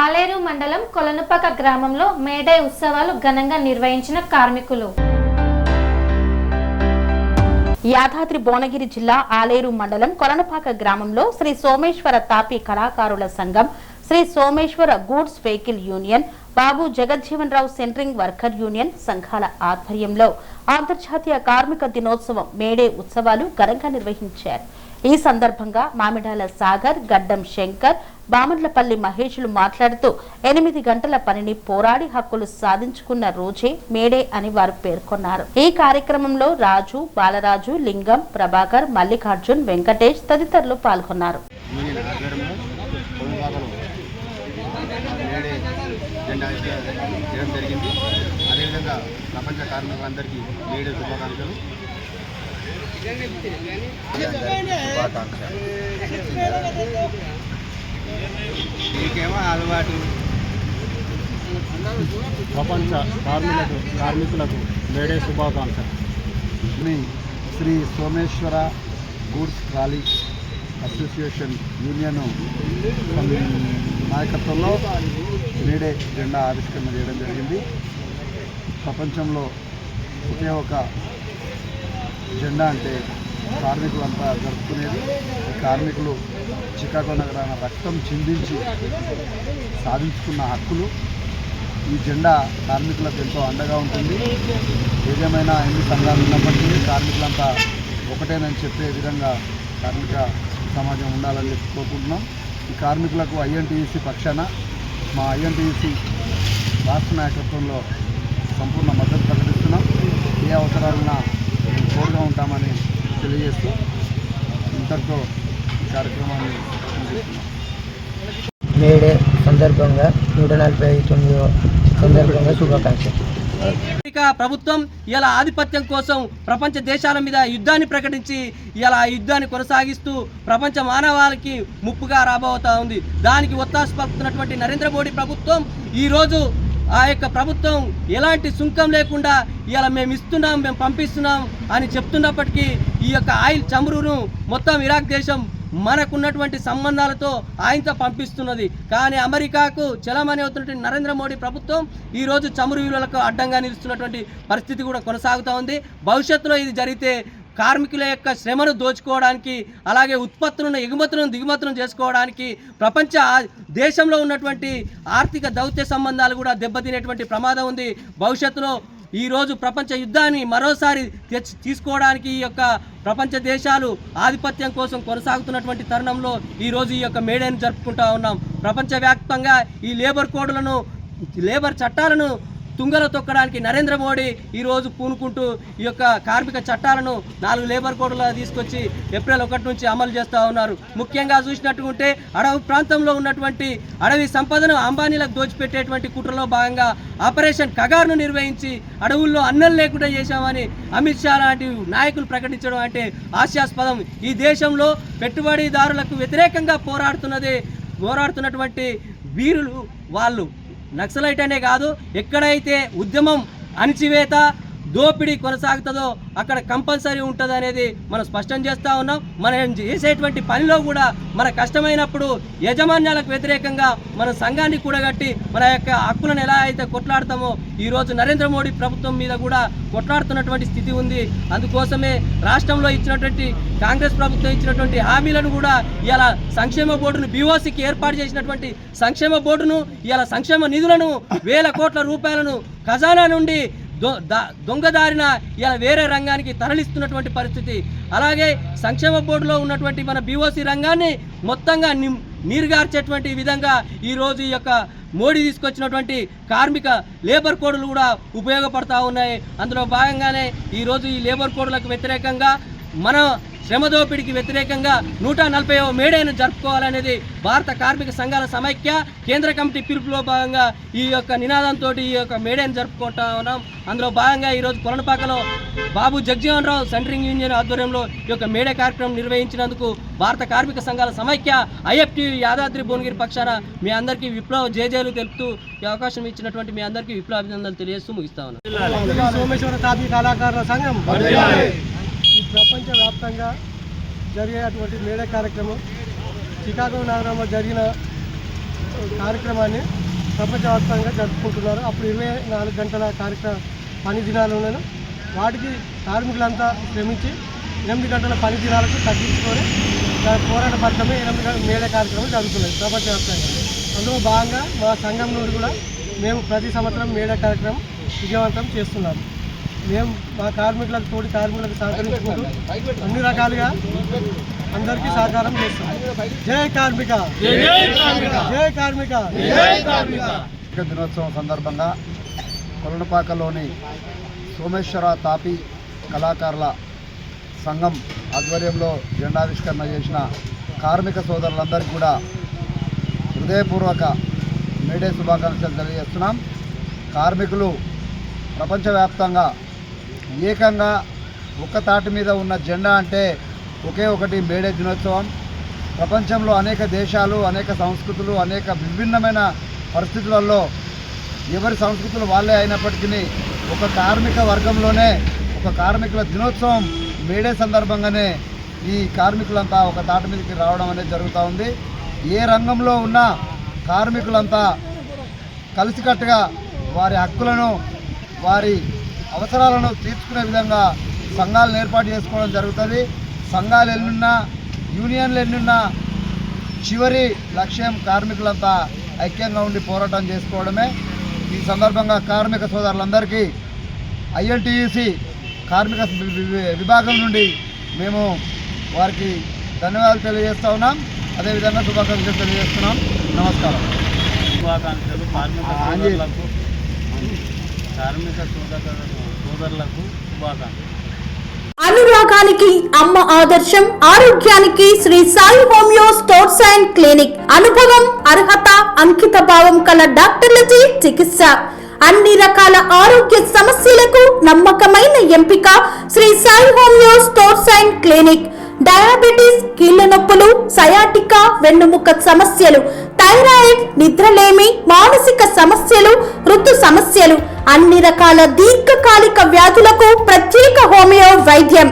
ఆలేరు మండలం కొలనుపాక గ్రామంలో మేడే ఉత్సవాలు ఘనంగా నిర్వహించిన కార్మికులు. యాదాద్రి భువనగిరి జిల్లా ఆలేరు మండలం కొలనుపాక గ్రామంలో శ్రీ సోమేశ్వర తాపీ కళాకారుల సంఘం, Sri Someshwara goods vehicle union, Babu Jagjivan Rao centring worker union సంఘాల ఆధ్వర్యంలో అంతర్జాతీయ కార్మిక దినోత్సవం మేడే ఉత్సవాలు ఘనంగా నిర్వహించారు. ఈ సందర్భంగా మామిడాల సాగర్, గడ్డం శంకర్, బామర్లపల్లి మహేష్లు మాట్లాడుతూ 8 గంటల పనిని పోరాడి హక్కులు సాధించుకున్న రోజే మేడే అని వారు పేర్కొన్నారు. ఈ కార్యక్రమంలో రాజు, బాలరాజు, లింగం, ప్రభాకర్, మల్లికార్జున్, వెంకటేష్ తదితరులు పాల్గొన్నారు. అదేవిధంగా ప్రపంచ కార్మికులందరికీ మేడే శుభాకాంక్షలు. మీకేమో అలవాటు. ప్రపంచ కార్మికులకు మేడే శుభాకాంక్షలు. Shri Someshwara goods trolley association union నాయకత్వంలో మేడే జెండా ఆవిష్కరణ చేయడం జరిగింది. ప్రపంచంలో ఒకే ఒక జెండా అంటే కార్మికులంతా జరుపుకునేది. ఈ కార్మికులు చికాగో నగరాన రక్తం చిందించి సాధించుకున్న హక్కులు. ఈ జెండా కార్మికులకు ఎంతో అండగా ఉంటుంది. ఏదేమైనా ఎన్ని సంఘాలు ఉన్నప్పటికీ కార్మికులంతా ఒకటేనని చెప్పే విధంగా కార్మిక సమాజం ఉండాలని కోరుకుంటున్నాం. ఈ కార్మికులకు ఐఎన్టీయూసీ పక్షాన మా ఐఎన్టీయూసీ రాష్ట్ర నాయకత్వంలో సంపూర్ణ మద్దతు ప్రకటిస్తున్నాం. ఏ అవసరాలున్నా తోడుగా ఉంటామని తెలియజేస్తూ ఇంతటితో ఈ కార్యక్రమాన్ని ముగిస్తున్నాం. మేడే సందర్భంగా 149వ సందర్భంగా శుభాకాంక్షలు. అమెరికా ప్రభుత్వం ఇలా ఆధిపత్యం కోసం ప్రపంచ దేశాల మీద యుద్ధాన్ని ప్రకటించి ఇలా యుద్ధాన్ని కొనసాగిస్తూ ప్రపంచ మానవాళికి ముప్పుగా రాబోతా ఉంది. దానికి ఒత్తాసు పలుకుతున్నటువంటి నరేంద్ర మోడీ ప్రభుత్వం ఈరోజు ఆ యొక్క ప్రభుత్వం ఎలాంటి సుంకం లేకుండా ఇలా మేము ఇస్తున్నాం, మేము పంపిస్తున్నాం అని చెప్తున్నప్పటికీ ఈ యొక్క ఆయిల్ చమురును మొత్తం ఇరాక్ దేశం మనకున్నటువంటి సంబంధాలతో ఆయనతో పంపిస్తున్నది. కానీ అమెరికాకు చలామణి అవుతున్నటువంటి నరేంద్ర మోడీ ప్రభుత్వం ఈరోజు చమురు విలువలకు అడ్డంగా నిలుస్తున్నటువంటి పరిస్థితి కూడా కొనసాగుతూ ఉంది. భవిష్యత్తులో ఇది జరిగితే కార్మికుల యొక్క శ్రమను దోచుకోవడానికి, అలాగే ఉత్పత్తులను ఎగుమతులను దిగుమతులను చేసుకోవడానికి ప్రపంచ దేశంలో ఉన్నటువంటి ఆర్థిక దౌత్య సంబంధాలు కూడా దెబ్బతినేటువంటి ప్రమాదం ఉంది. భవిష్యత్తులో ఈరోజు ప్రపంచ యుద్ధాన్ని మరోసారి తీసుకోవడానికి ఈ యొక్క ప్రపంచ దేశాలు ఆధిపత్యం కోసం కొనసాగుతున్నటువంటి తరుణంలో ఈరోజు ఈ యొక్క మేడేని జరుపుకుంటూ ఉన్నాం. ప్రపంచవ్యాప్తంగా ఈ లేబర్ చట్టాలను తుంగలో తొక్కడానికి నరేంద్ర మోడీ ఈరోజు పూనుకుంటూ ఈ యొక్క కార్మిక చట్టాలను 4 లేబర్ కోడ్లు తీసుకొచ్చి ఏప్రిల్ 1 నుంచి అమలు చేస్తూ ఉన్నారు. ముఖ్యంగా చూసినట్టుకుంటే అడవి ప్రాంతంలో ఉన్నటువంటి అడవి సంపదను అంబానీలకు దోచిపెట్టేటువంటి కుట్రలో భాగంగా ఆపరేషన్ కగార్ను నిర్వహించి అడవుల్లో అన్నం లేకుండా చేశామని అమిత్ షా లాంటి నాయకులు ప్రకటించడం అంటే హాస్యాస్పదం. ఈ దేశంలో పెట్టుబడిదారులకు వ్యతిరేకంగా పోరాడుతున్నటువంటి వీరులు వాళ్ళు. నక్సలైట్ అనే కాదు, ఎక్కడైతే ఉద్యమం అణిచివేత దోపిడీ కొనసాగుతుందో అక్కడ కంపల్సరీ ఉంటుంది అనేది మనం స్పష్టం చేస్తూ ఉన్నాం. మనం చేసేటువంటి పనిలో కూడా మన కష్టమైనప్పుడు యజమాన్యాలకు వ్యతిరేకంగా మన సంఘాన్ని కూడగట్టి మన యొక్క హక్కులను ఎలా అయితే కొట్లాడతామో ఈరోజు నరేంద్ర మోడీ ప్రభుత్వం మీద కూడా కొట్లాడుతున్నటువంటి స్థితి ఉంది. అందుకోసమే రాష్ట్రంలో ఇచ్చినటువంటి కాంగ్రెస్ ప్రభుత్వం ఇచ్చినటువంటి హామీలను కూడా ఇలా సంక్షేమ బోర్డును బీఓసీకి ఏర్పాటు చేసినటువంటి సంక్షేమ బోర్డును ఇలా సంక్షేమ నిధులను 1000 కోట్ల రూపాయలను ఖజానా నుండి దొంగదారిన ఇలా వేరే రంగానికి తరలిస్తున్నటువంటి పరిస్థితి. అలాగే సంక్షేమ బోర్డులో ఉన్నటువంటి మన బీఓసీ రంగాన్ని మొత్తంగా నీరుగార్చేటువంటి విధంగా ఈరోజు ఈ యొక్క మోడీ తీసుకొచ్చినటువంటి కార్మిక లేబర్ కోడ్లు కూడా ఉపయోగపడతా ఉన్నాయి. అందులో భాగంగానే ఈరోజు ఈ లేబర్ కోడ్లకు వ్యతిరేకంగా మన శ్రమ దోపిడీకి వ్యతిరేకంగా 140వ మేడేను జరుపుకోవాలనేది భారత కార్మిక సంఘాల సమైక్య కేంద్ర కమిటీ పిలుపులో భాగంగా ఈ యొక్క నినాదంతో ఈ యొక్క మేడేను జరుపుకుంటా ఉన్నాం. అందులో భాగంగా ఈరోజు కొలనుపాకలో బాబు జగజ్జీవన్ రావు సెంట్రింగ్ యూనియన్ ఆధ్వర్యంలో ఈ యొక్క మేడే కార్యక్రమం నిర్వహించినందుకు భారత కార్మిక సంఘాల సమైక్య ఐఎఫ్టీ యాదాద్రి భువనగిరి పక్షాన మీ అందరికీ విప్లవ జేజేలు తెలుపుతూ ఈ అవకాశం ఇచ్చినటువంటి మీ అందరికీ విప్లవ అభినందనలు తెలియజేస్తూ ముగిస్తా ఉన్నాం. సోమేశ్వర తాపీ కళాకారుల సంఘం ఈ ప్రపంచవ్యాప్తంగా జరిగేటువంటి మేడే కార్యక్రమం చికాగో నగరంలో జరిగిన కార్యక్రమాన్ని ప్రపంచవ్యాప్తంగా జరుపుకుంటున్నారు. అప్పుడు 24 గంటల పని దినాలు ఉన్నాను. వాటికి కార్మికులంతా శ్రమించి 8 గంటల పని దినాలకు తగ్గించుకొని పోరాట ఫలితమే 8 గంటల మేడే కార్యక్రమం జరుగుతున్నాయి ప్రపంచవ్యాప్తంగా. అందులో భాగంగా మా సంఘం నుండి కూడా మేము ప్రతి సంవత్సరం మేడే కార్యక్రమం విజయవంతం చేస్తున్నాం. మేము మా తోటి కార్మికులకు సహకరించుకుంటూ అన్ని రకాలుగా అందరికీ సహకారం చేస్తున్నాం. జై కార్మిక, జై కార్మిక. దినోత్సవం సందర్భంగా కొలనుపాకలోని సోమేశ్వర తాపీ కళాకారుల సంఘం ఆధ్వర్యంలో జెండావిష్కరణ చేసిన కార్మిక సోదరులందరికీ కూడా హృదయపూర్వక మేడే శుభాకాంక్షలు తెలియజేస్తున్నాం. కార్మికులు ప్రపంచవ్యాప్తంగా ఏకంగా ఒక్క తాటి మీద ఉన్న జెండా అంటే ఒకే ఒకటి మేడే దినోత్సవం. ప్రపంచంలో అనేక దేశాలు, అనేక సంస్కృతులు, అనేక విభిన్నమైన పరిస్థితులలో ఎవరి సంస్కృతులు వాళ్ళే అయినప్పటికీ ఒక కార్మిక వర్గంలోనే ఒక కార్మికుల దినోత్సవం మేడే సందర్భంగానే ఈ కార్మికులంతా ఒక తాటి మీదకి రావడం అనేది జరుగుతూ ఉంది. ఏ రంగంలో ఉన్న కార్మికులంతా కలిసికట్టుగా వారి హక్కులను, వారి అవసరాలను తీర్చుకునే విధంగా సంఘాలను ఏర్పాటు చేసుకోవడం జరుగుతుంది. సంఘాలు ఎన్నున్నా, యూనియన్లు ఎన్నున్నా చివరి లక్ష్యం కార్మికులంతా ఐక్యంగా ఉండి పోరాటం చేసుకోవడమే. ఈ సందర్భంగా కార్మిక సోదరులందరికీ ఐఎన్టీయూసీ కార్మిక విభాగం నుండి మేము వారికి ధన్యవాదాలు తెలియజేస్తూ ఉన్నాం. అదేవిధంగా శుభాకాంక్షలు తెలియజేస్తున్నాం. నమస్కారం. శుభాకాంక్షలు కార్మిక సోదరులకు శుభాకాంక్షలు. అనురాగానికి అమ్మ ఆదర్శం, ఆరోగ్యానికి Shri Sai homeo stores and clinic. అనుభవం, అర్హత, అంకిత భావం కల డాక్టర్లచే చికిత్స. అన్ని రకాల ఆరోగ్య సమస్యలకు నమ్మకమైన ఎంపిక Shri Sai homeo stores and clinic. Diabetes, కీళ్ల నొప్పులు, సయాటికా, వెన్నుముక సమస్యలు, థైరాయిడ్, నిద్రలేమి, మానసిక సమస్యలు, ఋతు సమస్యలు, అన్ని రకాల దీర్ఘకాలిక వ్యాధులకు ప్రత్యేక హోమియో వైద్యం.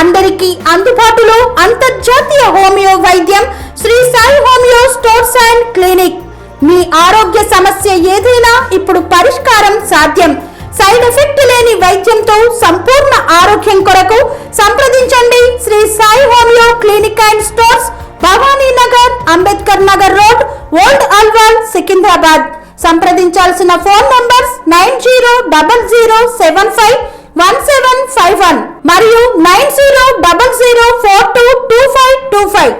అందరికీ అందుబాటులో అంతర్జాతీయ హోమియో వైద్యం Sri Sai homeo stores and clinic. మీ ఆరోగ్య సమస్య ఏదైనా ఇప్పుడు పరిష్కారం సాధ్యం. సైడ్ ఎఫెక్ట్ లేని వైద్యంతో సంపూర్ణ ఆరోగ్యం కొరకు సంప్రదించండి Sri Sai homeo clinic and stores, Bhavani Nagar, Ambedkar Nagar road, old Alwal, Secunderabad. సంప్రదించాల్సిన ఫోన్ నంబర్స్ 9000751751 మరియు 9000422525.